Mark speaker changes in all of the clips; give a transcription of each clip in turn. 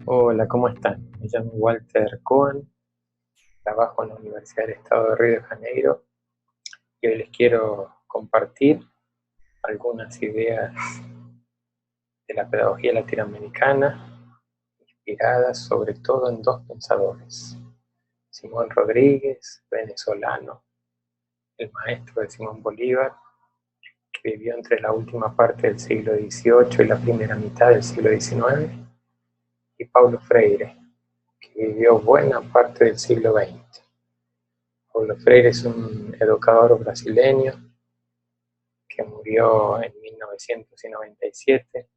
Speaker 1: Hola, ¿cómo están? Me llamo Walter Cohen, trabajo en la Universidad del Estado de Río de Janeiro y hoy les quiero compartir algunas ideas de la pedagogía latinoamericana, inspiradas sobre todo en dos pensadores: Simón Rodríguez, venezolano, el maestro de Simón Bolívar, que vivió entre la última parte del siglo XVIII y la primera mitad del siglo XIX, y Paulo Freire, que vivió buena parte del siglo XX. Paulo Freire es un educador brasileño que murió en 1997,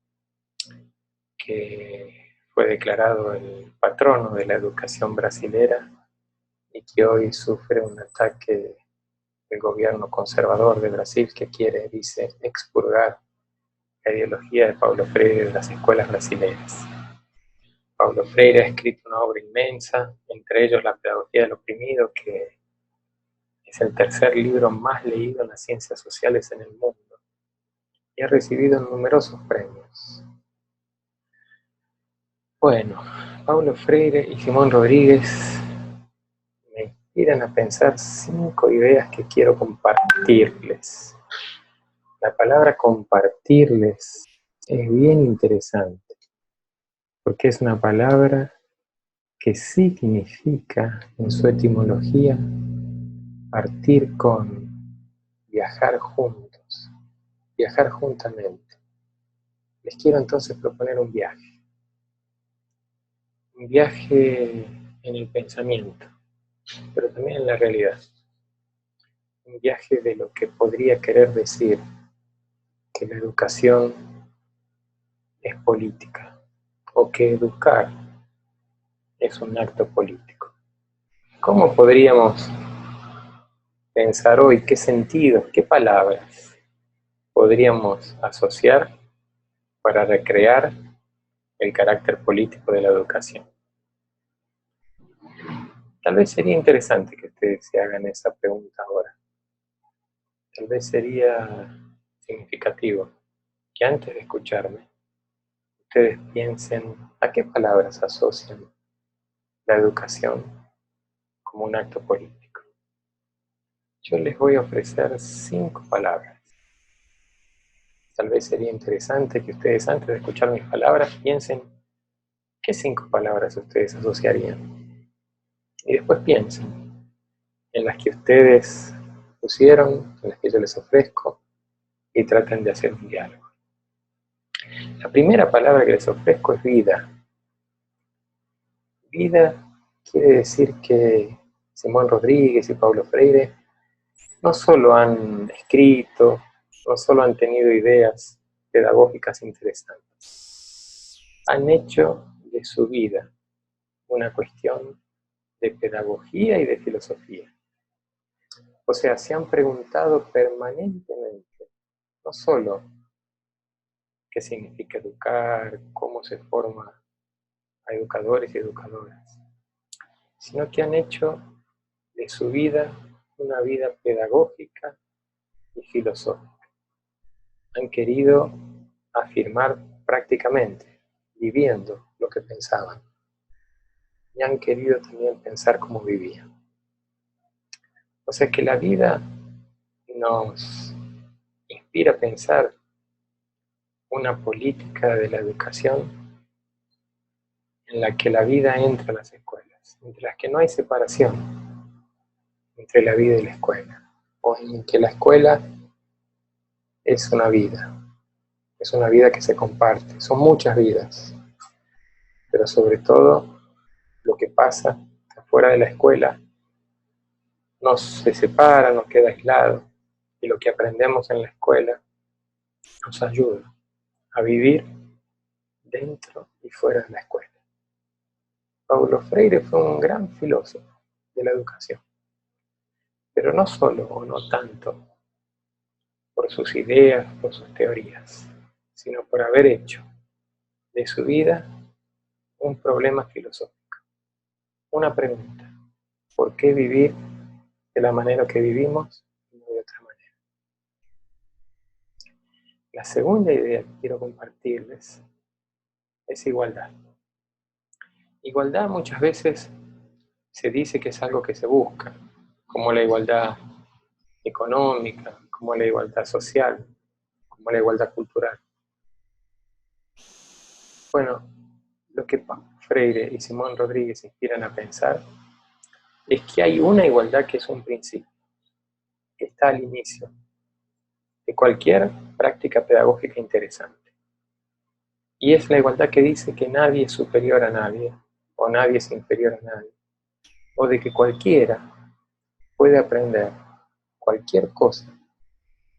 Speaker 1: que fue declarado el patrono de la educación brasilera y que hoy sufre un ataque del gobierno conservador de Brasil, que quiere, dice, expurgar la ideología de Paulo Freire de las escuelas brasileñas. Paulo Freire ha escrito una obra inmensa, entre ellos La pedagogía del oprimido, que es el tercer libro más leído en las ciencias sociales en el mundo y ha recibido numerosos premios. Bueno, Paulo Freire y Simón Rodríguez me inspiran a pensar 5 ideas que quiero compartirles. La palabra compartirles es bien interesante porque es una palabra que significa en su etimología partir con, viajar juntos, viajar juntamente. Les quiero entonces proponer un viaje en el pensamiento, pero también en la realidad. Un viaje de lo que podría querer decir que la educación es política o que educar es un acto político. ¿Cómo podríamos pensar hoy qué sentidos, qué palabras podríamos asociar para recrear el carácter político de la educación? Tal vez sería interesante que ustedes se hagan esa pregunta ahora. Tal vez sería significativo que antes de escucharme, ustedes piensen a qué palabras asocian la educación como un acto político. Yo les voy a ofrecer 5 palabras. Tal vez sería interesante que ustedes antes de escuchar mis palabras piensen qué 5 palabras ustedes asociarían. Y después piensen en las que ustedes pusieron, en las que yo les ofrezco, y traten de hacer un diálogo. La primera palabra que les ofrezco es vida. Vida quiere decir que Simón Rodríguez y Paulo Freire no solo han escrito, no solo han tenido ideas pedagógicas interesantes, han hecho de su vida una cuestión de pedagogía y de filosofía. O sea, se han preguntado permanentemente, no solo qué significa educar, cómo se forma a educadores y educadoras, sino que han hecho de su vida una vida pedagógica y filosófica. Han querido afirmar prácticamente, viviendo lo que pensaban, y han querido también pensar cómo vivían. O sea que la vida nos inspira a pensar una política de la educación en la que la vida entra a las escuelas, entre las que no hay separación entre la vida y la escuela, o en que la escuela es una vida que se comparte, son muchas vidas, pero sobre todo lo que pasa afuera de la escuela nos se separa, nos queda aislado, y lo que aprendemos en la escuela nos ayuda a vivir dentro y fuera de la escuela. Paulo Freire fue un gran filósofo de la educación, pero no solo o no tanto por sus ideas, por sus teorías, sino por haber hecho de su vida un problema filosófico, una pregunta: ¿por qué vivir de la manera que vivimos y no de otra manera? La segunda idea que quiero compartirles es igualdad. Igualdad muchas veces se dice que es algo que se busca, como la igualdad económica, como la igualdad social, como la igualdad cultural. Bueno, lo que Paulo Freire y Simón Rodríguez inspiran a pensar es que hay una igualdad que es un principio, que está al inicio de cualquier práctica pedagógica interesante. Y es la igualdad que dice que nadie es superior a nadie, o nadie es inferior a nadie, o de que cualquiera puede aprender cualquier cosa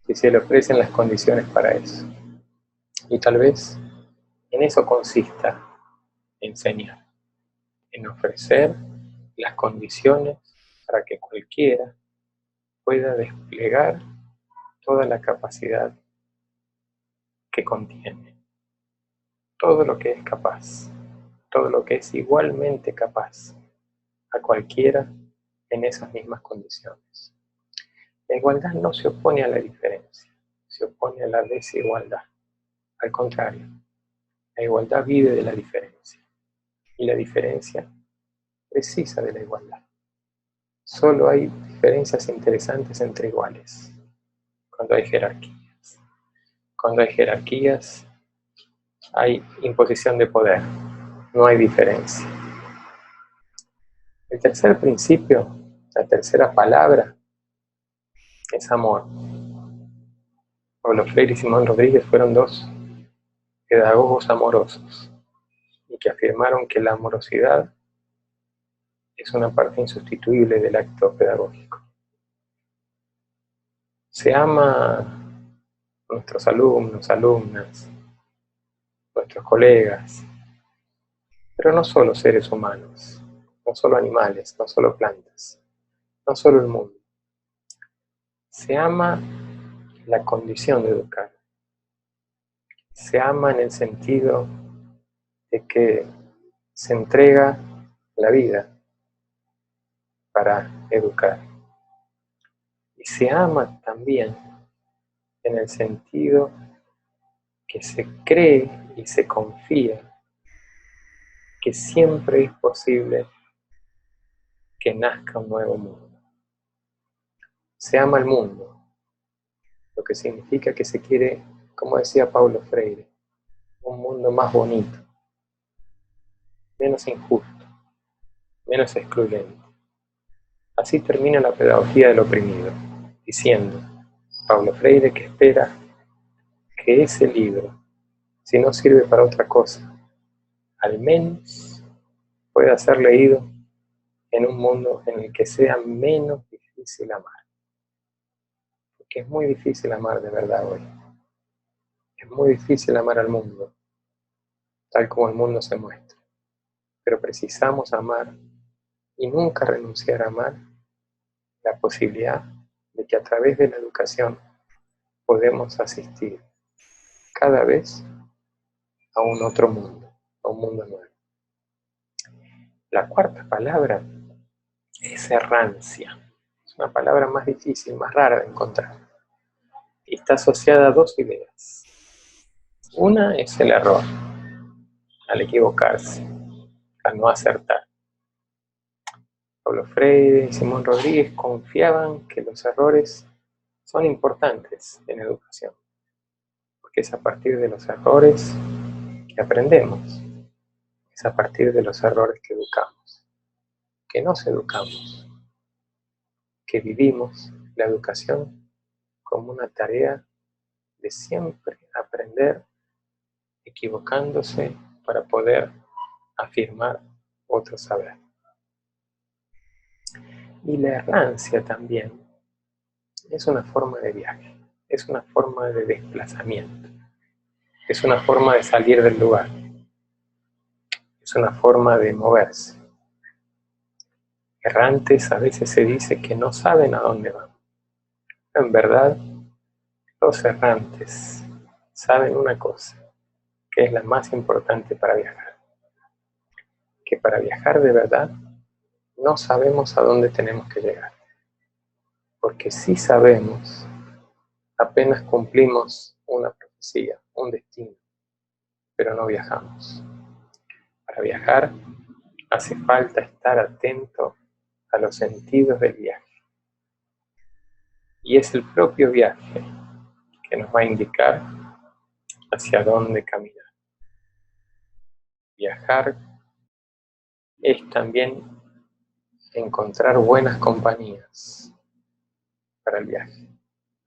Speaker 1: si se le ofrecen las condiciones para eso. Y tal vez en eso consista enseñar, en ofrecer las condiciones para que cualquiera pueda desplegar toda la capacidad que contiene, todo lo que es capaz, todo lo que es igualmente capaz a cualquiera en esas mismas condiciones. La igualdad no se opone a la diferencia, se opone a la desigualdad. Al contrario, la igualdad vive de la diferencia y la diferencia precisa de la igualdad. Solo hay diferencias interesantes entre iguales cuando hay jerarquías. Cuando hay jerarquías hay imposición de poder, no hay diferencia. El tercer principio, la tercera palabra, es amor. Paulo Freire y Simón Rodríguez fueron dos pedagogos amorosos y que afirmaron que la amorosidad es una parte insustituible del acto pedagógico. Se ama a nuestros alumnos, alumnas, nuestros colegas, pero no solo seres humanos, no solo animales, no solo plantas, no solo el mundo. Se ama la condición de educar. Se ama en el sentido de que se entrega la vida para educar. Y se ama también en el sentido que se cree y se confía que siempre es posible que nazca un nuevo mundo. Se ama el mundo, lo que significa que se quiere, como decía Paulo Freire, un mundo más bonito, menos injusto, menos excluyente. Así termina la pedagogía del oprimido, diciendo Paulo Freire que espera que ese libro, si no sirve para otra cosa, al menos pueda ser leído en un mundo en el que sea menos difícil amar. Porque es muy difícil amar de verdad hoy. Es muy difícil amar al mundo, tal como el mundo se muestra. Pero precisamos amar y nunca renunciar a amar la posibilidad de que a través de la educación podemos asistir cada vez a un otro mundo, a un mundo nuevo. La cuarta palabra es errancia. Es una palabra más difícil, más rara de encontrar. Y está asociada a dos ideas. Una es el error, al equivocarse, al no acertar. Paulo Freire y Simón Rodríguez confiaban que los errores son importantes en educación, porque es a partir de los errores que aprendemos, es a partir de los errores que educamos, que nos educamos, que vivimos la educación como una tarea de siempre aprender equivocándose para poder afirmar otro saber. Y la errancia también es una forma de viaje, es una forma de desplazamiento, es una forma de salir del lugar, es una forma de moverse. Errantes a veces se dice que no saben a dónde van. En verdad, los errantes saben una cosa, que es la más importante para viajar, que para viajar de verdad no sabemos a dónde tenemos que llegar, porque sí sabemos apenas cumplimos una profecía, un destino, pero no viajamos. Para viajar Hace falta estar atento a los sentidos del viaje. Y es el propio viaje que nos va a indicar hacia dónde caminar. Viajar es también encontrar buenas compañías para el viaje,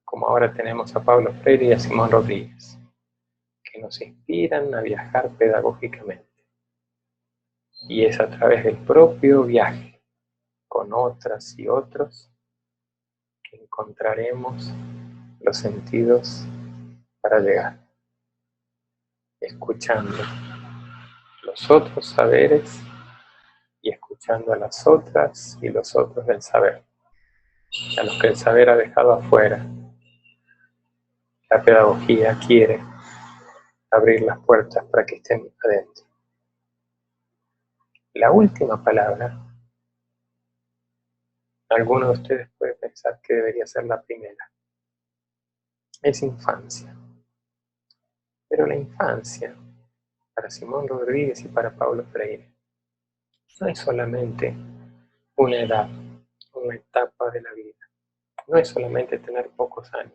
Speaker 1: como ahora tenemos a Pablo Freire y a Simón Rodríguez, que nos inspiran a viajar pedagógicamente. Y es a través del propio viaje, con otras y otros, que encontraremos los sentidos para llegar, escuchando los otros saberes y escuchando a las otras y los otros del saber, a los que el saber ha dejado afuera. La pedagogía quiere abrir las puertas para que estén adentro. La última palabra, alguno de ustedes puede pensar que debería ser la primera, es infancia. Pero la infancia, para Simón Rodríguez y para Paulo Freire, no es solamente una edad, una etapa de la vida, no es solamente tener pocos años.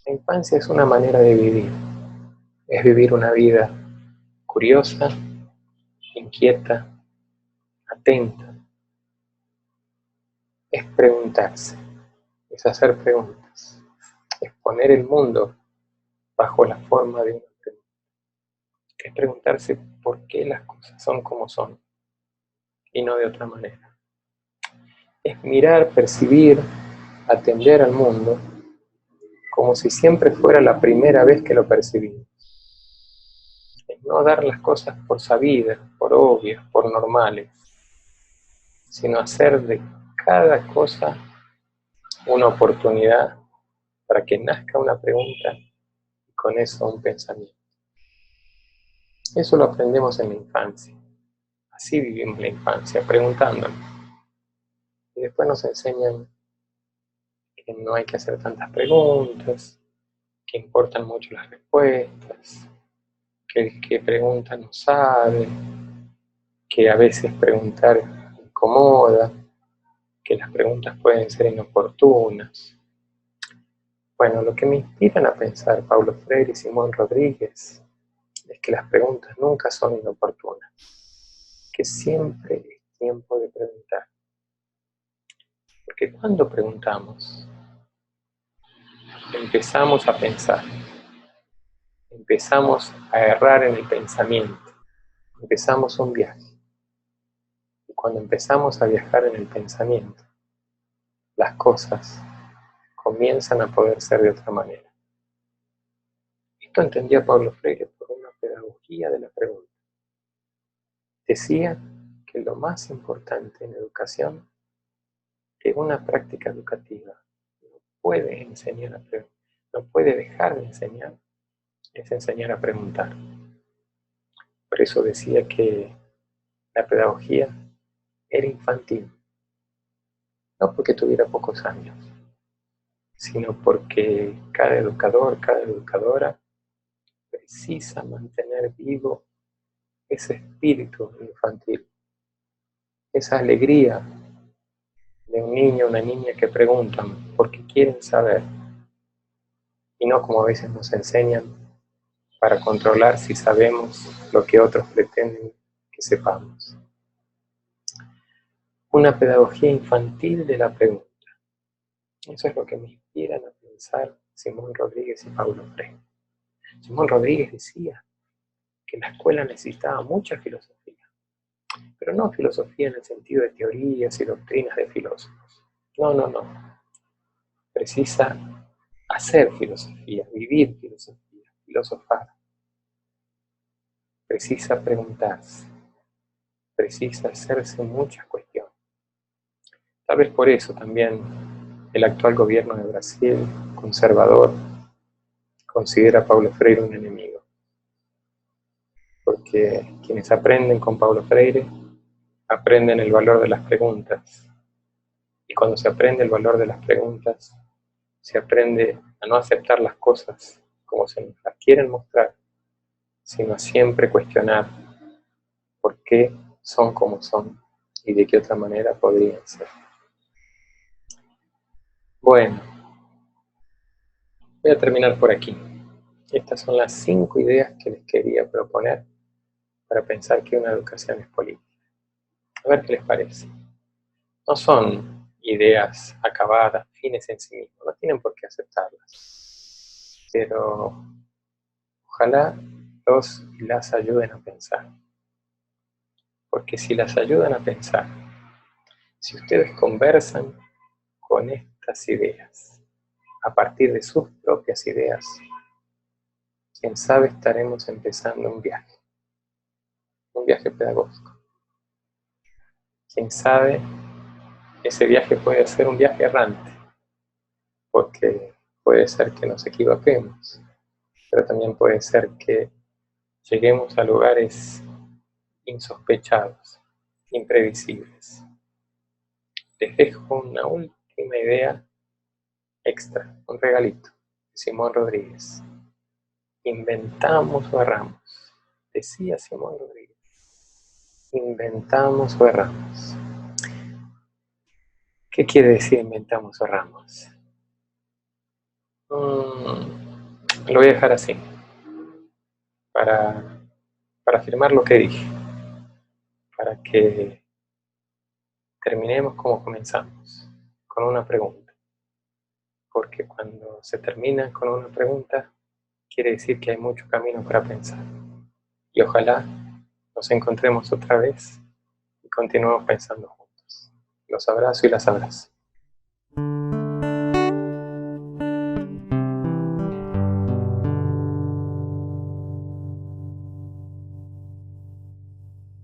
Speaker 1: La infancia es una manera de vivir, es vivir una vida curiosa, inquieta, atenta, es preguntarse, es hacer preguntas, es poner el mundo bajo la forma de una pregunta, es preguntarse por qué las cosas son como son y no de otra manera. Es mirar, percibir, atender al mundo como si siempre fuera la primera vez que lo percibimos. Es no dar las cosas por sabidas, por obvias, por normales, sino hacer de cada cosa una oportunidad para que nazca una pregunta y con eso un pensamiento. Eso lo aprendemos en la infancia. Así vivimos la infancia, preguntándonos. Y después nos enseñan que no hay que hacer tantas preguntas, que importan mucho las respuestas, que el que pregunta no sabe, que a veces preguntar incomoda, que las preguntas pueden ser inoportunas. Bueno, lo que me inspiran a pensar Paulo Freire y Simón Rodríguez es que las preguntas nunca son inoportunas, que siempre es tiempo de preguntar. Porque cuando preguntamos, empezamos a pensar, empezamos a errar en el pensamiento, empezamos un viaje. Y cuando empezamos a viajar en el pensamiento, las cosas comienzan a poder ser de otra manera. Esto entendía Paulo Freire por una pedagogía de la pregunta. Decía que lo más importante en educación, que una práctica educativa no puede enseñar a preguntar, no puede dejar de enseñar, es enseñar a preguntar. Por eso decía que la pedagogía era infantil, no porque tuviera pocos años, sino porque cada educador, cada educadora precisa mantener vivo ese espíritu infantil, esa alegría de un niño o una niña que preguntan porque quieren saber, y no como a veces nos enseñan para controlar si sabemos lo que otros pretenden que sepamos. Una pedagogía infantil de la pregunta. Eso es lo que me inspiran a pensar Simón Rodríguez y Paulo Freire. Simón Rodríguez decía que la escuela necesitaba mucha filosofía, pero no filosofía en el sentido de teorías y doctrinas de filósofos. No, no, no. Precisa hacer filosofía, vivir filosofía, filosofar. Precisa preguntarse, precisa hacerse muchas cuestiones. Tal vez por eso también el actual gobierno de Brasil, conservador, considera a Paulo Freire un enemigo. Porque quienes aprenden con Paulo Freire aprenden el valor de las preguntas. Y cuando se aprende el valor de las preguntas, se aprende a no aceptar las cosas como se nos las quieren mostrar, sino a siempre cuestionar por qué son como son y de qué otra manera podrían ser. Bueno, voy a terminar por aquí. Estas son las 5 ideas que les quería proponer para pensar que una educación es política. A ver qué les parece. No son ideas acabadas, fines en sí mismos, no tienen por qué aceptarlas. Pero ojalá los y las ayuden a pensar. Porque si las ayudan a pensar, si ustedes conversan con estas ideas, a partir de sus propias ideas, quién sabe estaremos empezando un viaje pedagógico. Quién sabe, ese viaje puede ser un viaje errante, porque puede ser que nos equivoquemos, pero también puede ser que lleguemos a lugares insospechados, imprevisibles. Les dejo una última idea extra, un regalito, de Simón Rodríguez. Inventamos o erramos, decía Simón Rodríguez. Inventamos o erramos. ¿Qué quiere decir inventamos o erramos? Lo voy a dejar así, para afirmar lo que dije, para que terminemos como comenzamos, con una pregunta. Porque cuando se termina con una pregunta, quiere decir que hay mucho camino para pensar. Y ojalá nos encontremos otra vez y continuemos pensando juntos. Los abrazo y las abrazo.